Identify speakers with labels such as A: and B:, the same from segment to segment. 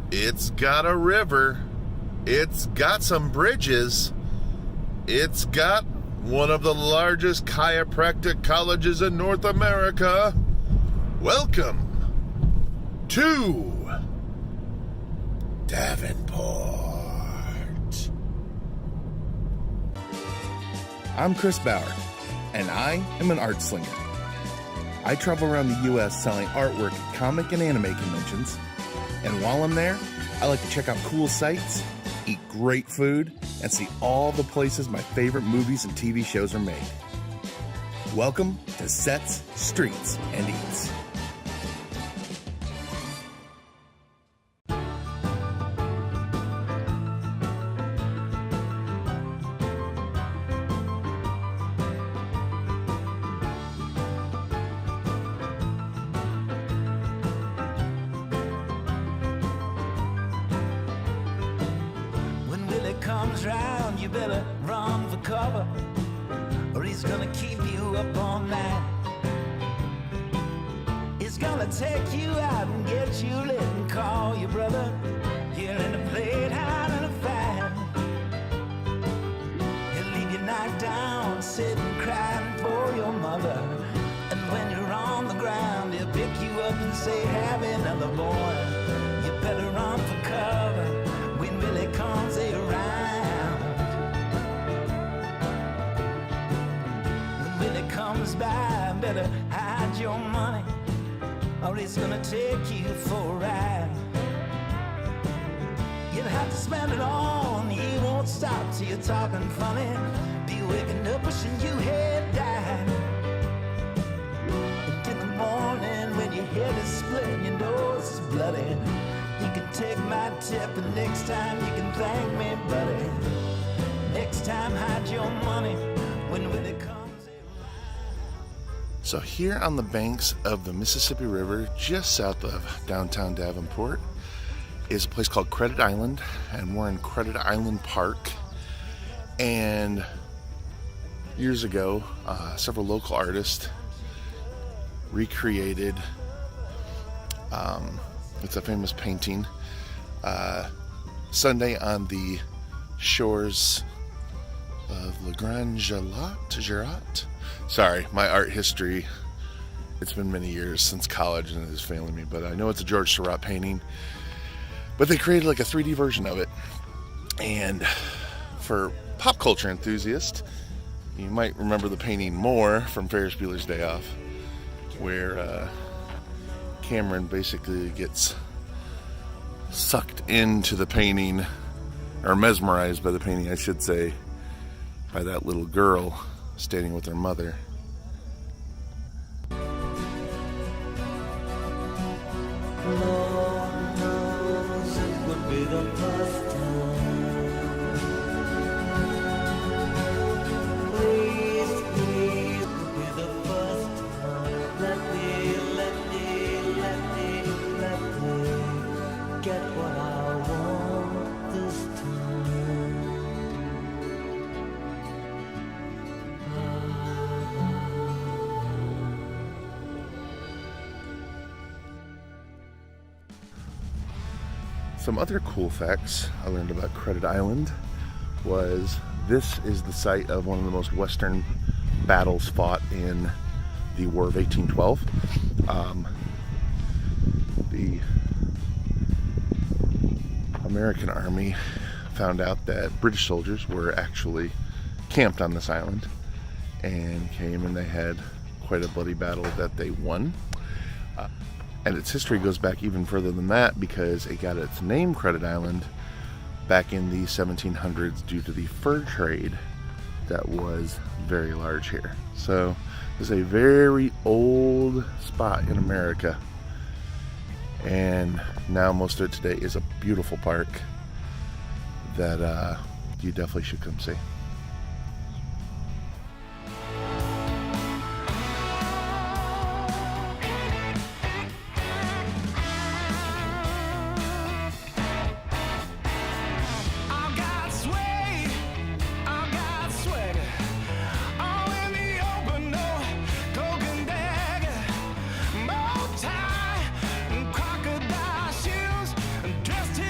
A: It's got a river. It's got some bridges. It's got one of the largest chiropractic colleges in North America. Welcome to Davenport. I'm Chris Bauer, and I am an art slinger. I travel around the U.S. selling artwork at comic and anime conventions, and while I'm there, I like to check out cool sites, eat great food, and see all the places my favorite movies and TV shows are made. Welcome to Sets, Streets, and Eats.
B: Comes round, you better run for cover, or he's gonna keep you up all night. He's gonna take you out and get you lit and call your brother. You're in a playhouse and a fight. He'll leave you knocked down, sitting crying for your mother. And when you're on the ground, he'll pick you up and say, have another boy. You better run for cover when Willie comes around. Comes by, better hide your money, or he's gonna take you for a ride. You'll have to spend it all, and he won't stop till you're talking funny. Be waking up wishing you had died. And in the morning when your head is split and your nose is bloody, you can take my tip, and next time you can thank me, buddy. Next time hide your money when it comes.
A: So here on the banks of the Mississippi River, just south of downtown Davenport, is a place called Credit Island, and we're in Credit Island Park. And years ago, several local artists recreated, it's a famous painting, Sunday on the shores of Le Grand Girat. Sorry, my art history, it's been many years since college and it is failing me, but I know it's a George Seurat painting. But they created like a 3D version of it. And for pop culture enthusiasts, you might remember the painting more from Ferris Bueller's Day Off, where Cameron basically gets sucked into the painting, or mesmerized by the painting, I should say, by that little girl standing with her mother.
B: Lord knows it would be the first time. Please, please, it would be the first time. Let me get what I want this time.
A: Some other cool facts I learned about Credit Island was this is the site of one of the most western battles fought in the War of 1812. The American Army found out that British soldiers were actually camped on this island and came, and they had quite a bloody battle that they won. And its history goes back even further than that, because it got its name, Credit Island, back in the 1700s due to the fur trade that was very large here. So it's a very old spot in America, and now most of it today is a beautiful park that you definitely should come see.
B: Dressed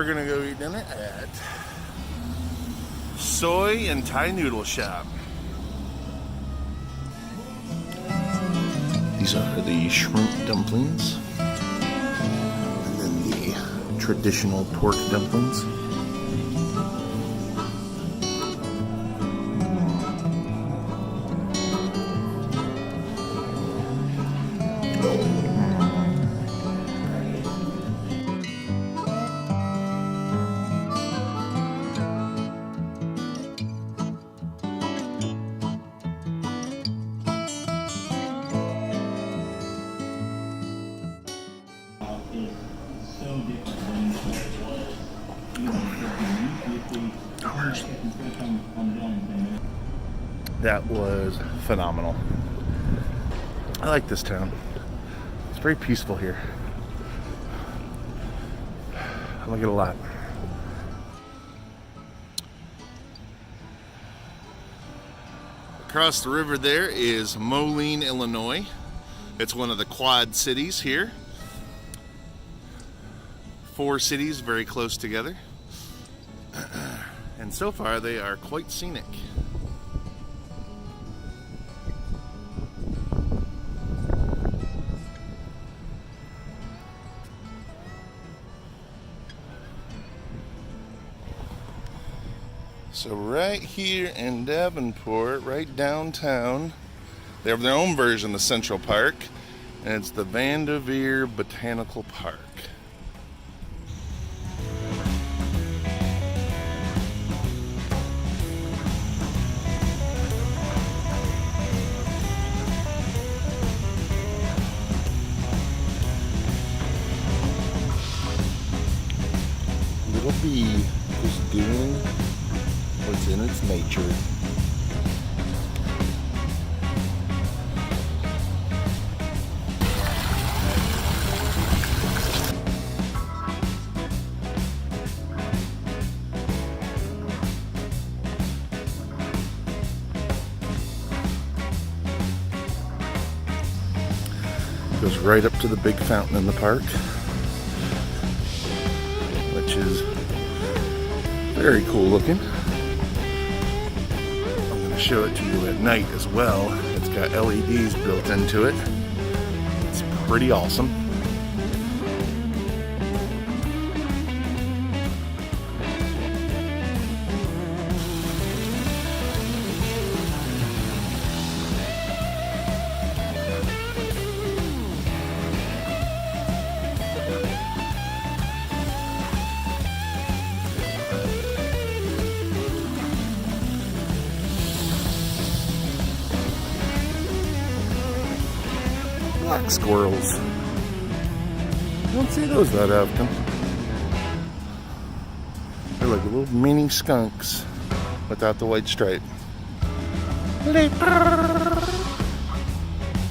A: gonna go eat dinner at Soy and Thai Noodle Shop. These are the shrimp dumplings, and then the traditional pork dumplings. That was phenomenal. I like this town. It's very peaceful here. I like it a lot. Across the river there is Moline, Illinois. It's one of the quad cities here. 4 cities very close together. And so far they are quite scenic. So right here in Davenport, right downtown, they have their own version of Central Park, and it's the Vanderveer Botanical Park. Little bee is doing what's in its nature. Goes right up to the big fountain in the park, which is very cool looking. I'm going to show it to you at night as well. It's got LEDs built into it. It's pretty awesome. Black squirrels. You don't see those that often. They're like little mini skunks without the white stripe.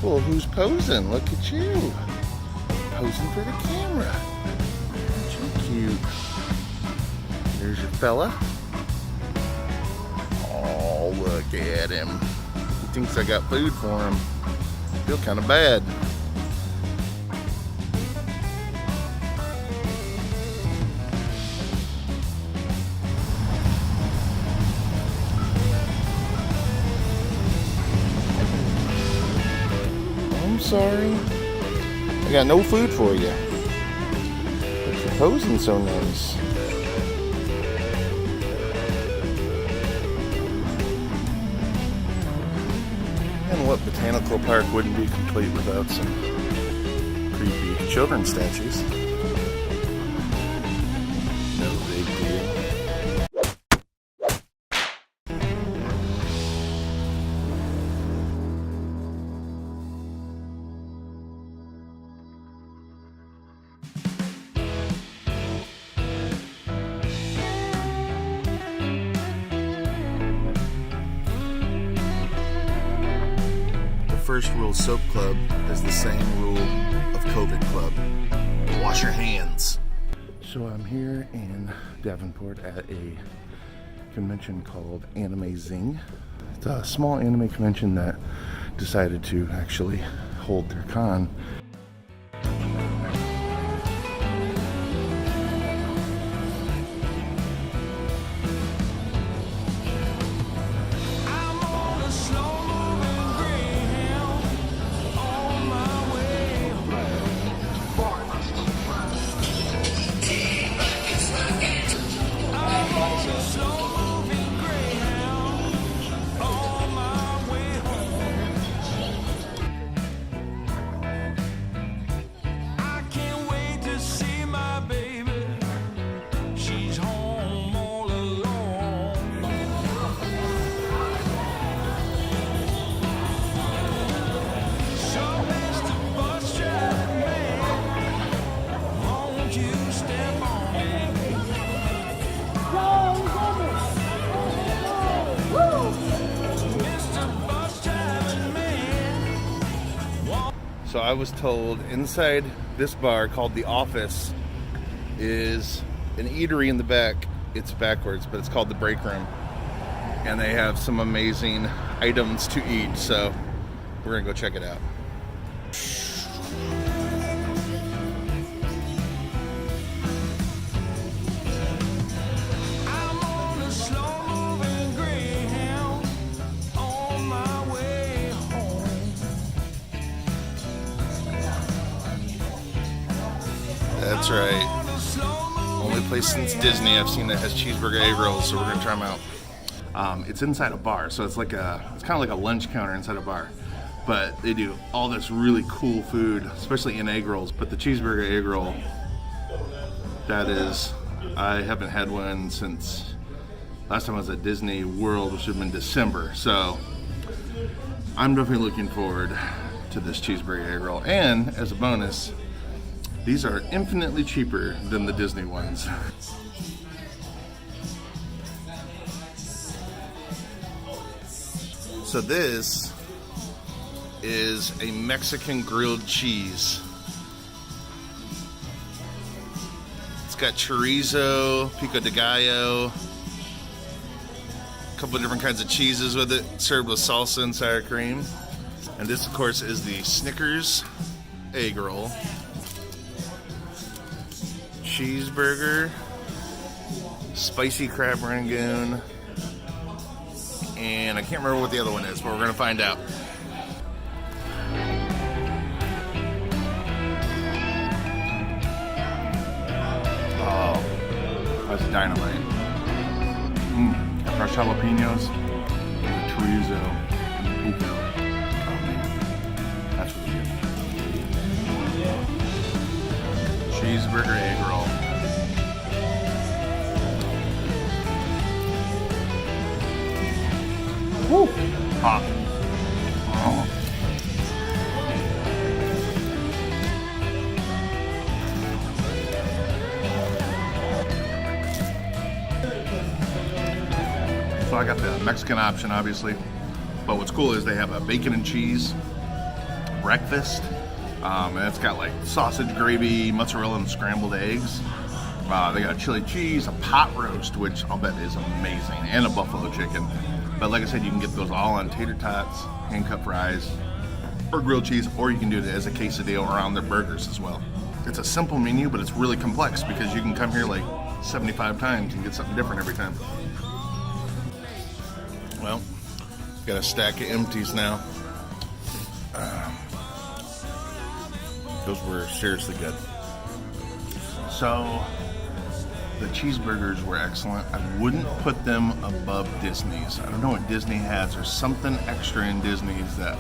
A: Well, who's posing? Look at you. Posing for the camera. Aren't you cute? There's your fella. Oh, look at him. He thinks I got food for him. I feel kind of bad. I'm sorry. I got no food for you. But you're posing so nice. And what botanical park wouldn't be complete without some creepy children's statues? No big deal. First rule of Soap Club is the same rule of COVID Club. Wash your hands. So I'm here in Davenport at a convention called Anime Zing. It's a small anime convention that decided to actually hold their con. So I was told inside this bar called The Office is an eatery in the back. It's backwards, but it's called The Break Room. And they have some amazing items to eat, so we're gonna go check it out.
B: I'm on a slow-moving Greyhound on my way home.
A: That's right. Only place since Disney I've seen that has cheeseburger egg rolls, so we're gonna try them out. It's inside a bar, so it's kind of like a lunch counter inside a bar. But they do all this really cool food, especially in egg rolls. But the cheeseburger egg roll, I haven't had one since last time I was at Disney World, which would have been December. So I'm definitely looking forward to this cheeseburger egg roll. And as a bonus, these are infinitely cheaper than the Disney ones. So this is a Mexican grilled cheese. It's got chorizo, pico de gallo, a couple of different kinds of cheeses with it, served with salsa and sour cream. And this, of course, is the Snickers egg roll. Cheeseburger, spicy crab rangoon, and I can't remember what the other one is, but we're gonna find out. Oh, that's dynamite. Fresh jalapenos, the chorizo, and the pico. Oh man, that's really good. Cheeseburger egg roll. Woo! Hot. Oh. So I got the Mexican option, obviously. But what's cool is they have a bacon and cheese breakfast. And it's got like sausage gravy, mozzarella, and scrambled eggs. They got chili cheese, a pot roast, which I'll bet is amazing, and a buffalo chicken. But like I said, you can get those all on tater tots, hand-cut fries, or grilled cheese, or you can do it as a quesadilla or on their burgers as well. It's a simple menu, but it's really complex because you can come here like 75 times and get something different every time. Well, got a stack of empties now. Those were seriously good. So, the cheeseburgers were excellent. I wouldn't put them above Disney's. I don't know what Disney has. There's something extra in Disney's that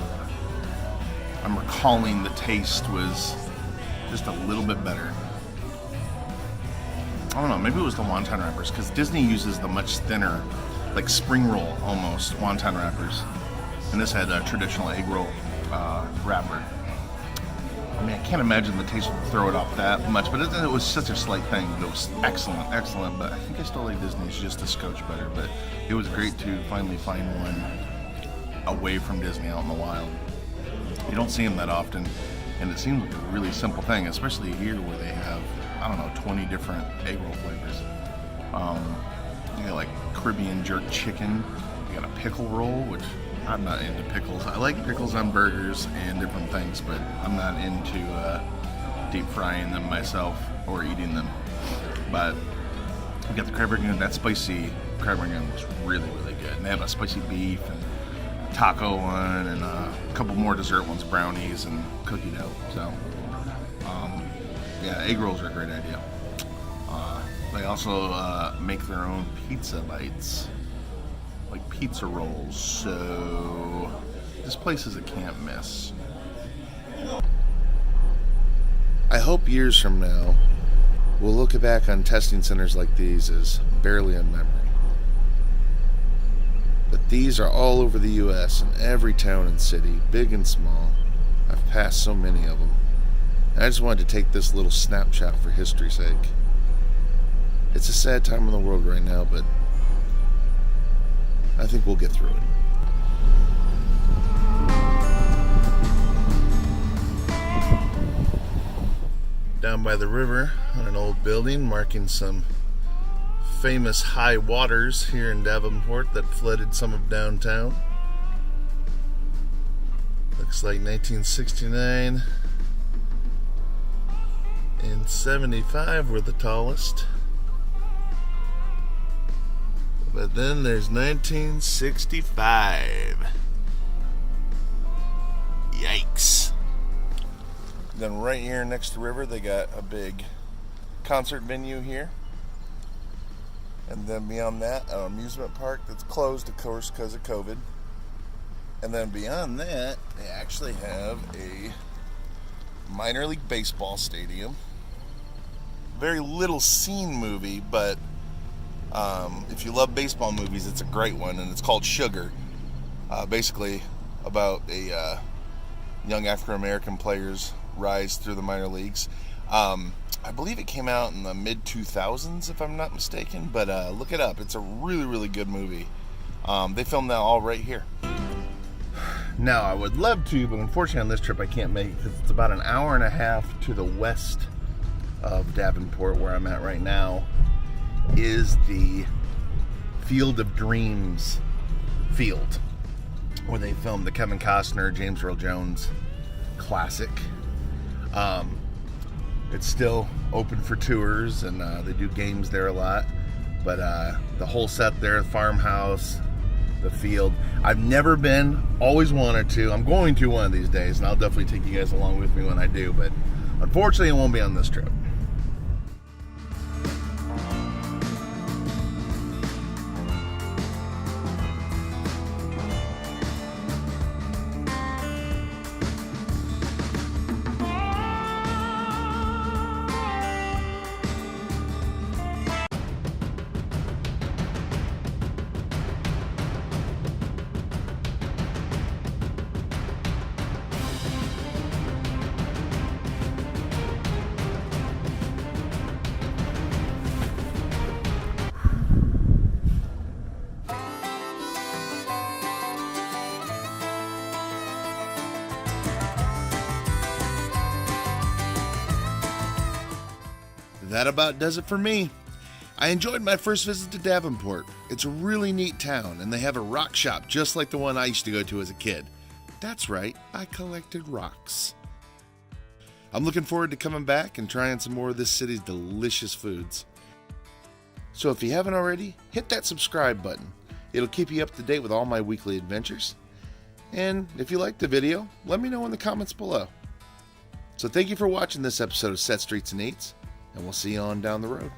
A: I'm recalling the taste was just a little bit better. I don't know, maybe it was the wonton wrappers, because Disney uses the much thinner, like spring roll almost, wonton wrappers. And this had a traditional egg roll wrapper. I mean, I can't imagine the taste would throw it off that much, but it was such a slight thing. It was excellent, excellent, but I think I still like Disney's just a scotch better. But it was great to finally find one away from Disney out in the wild. You don't see them that often, and it seems like a really simple thing, especially here where they have, I don't know, 20 different egg roll flavors. You got like Caribbean jerk chicken, you got a pickle roll, which I'm not into pickles. I like pickles on burgers and different things, but I'm not into deep frying them myself or eating them. But we got the crab rangoon. That spicy crab rangoon was really, really good. And they have a spicy beef and taco one and a couple more dessert ones, brownies and cookie dough. So, yeah, egg rolls are a great idea. They also make their own pizza bites, like pizza rolls, so this place is a can't miss. I hope years from now we'll look back on testing centers like these as barely a memory. But these are all over the U.S. in every town and city, big and small. I've passed so many of them. And I just wanted to take this little snapshot for history's sake. It's a sad time in the world right now, but I think we'll get through it. down by the river on an old building marking some famous high waters here in Davenport that flooded some of downtown. Looks like 1969 and 75 were the tallest. But then there's 1965. Yikes. Then right here next to the river, they got a big concert venue here. And then beyond that, an amusement park that's closed, of course, because of COVID. And then beyond that, they actually have a minor league baseball stadium. Very little seen movie, but if you love baseball movies, it's a great one, and it's called Sugar. Basically about a young African-American player's rise through the minor leagues. I believe it came out in the mid-2000s, if I'm not mistaken, but look it up. It's a really, really good movie. They filmed that all right here. Now, I would love to, but unfortunately on this trip I can't make it because it's about an hour and a half to the west of Davenport, where I'm at right now, is the Field of Dreams field, where they filmed the Kevin Costner, James Earl Jones classic. It's still open for tours, and they do games there a lot. But the whole set there, the farmhouse, the field. I've never been, always wanted to. I'm going to one of these days, and I'll definitely take you guys along with me when I do. But unfortunately, it won't be on this trip. That about does it for me. I enjoyed my first visit to Davenport. It's a really neat town, and they have a rock shop just like the one I used to go to as a kid. That's right, I collected rocks. I'm looking forward to coming back and trying some more of this city's delicious foods. So if you haven't already, hit that subscribe button. It'll keep you up to date with all my weekly adventures. And if you liked the video, let me know in the comments below. So thank you for watching this episode of Set Streets and Eats, and we'll see you on down the road.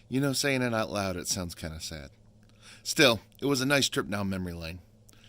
A: You know, saying it out loud, it sounds kind of sad. Still, it was a nice trip down memory lane.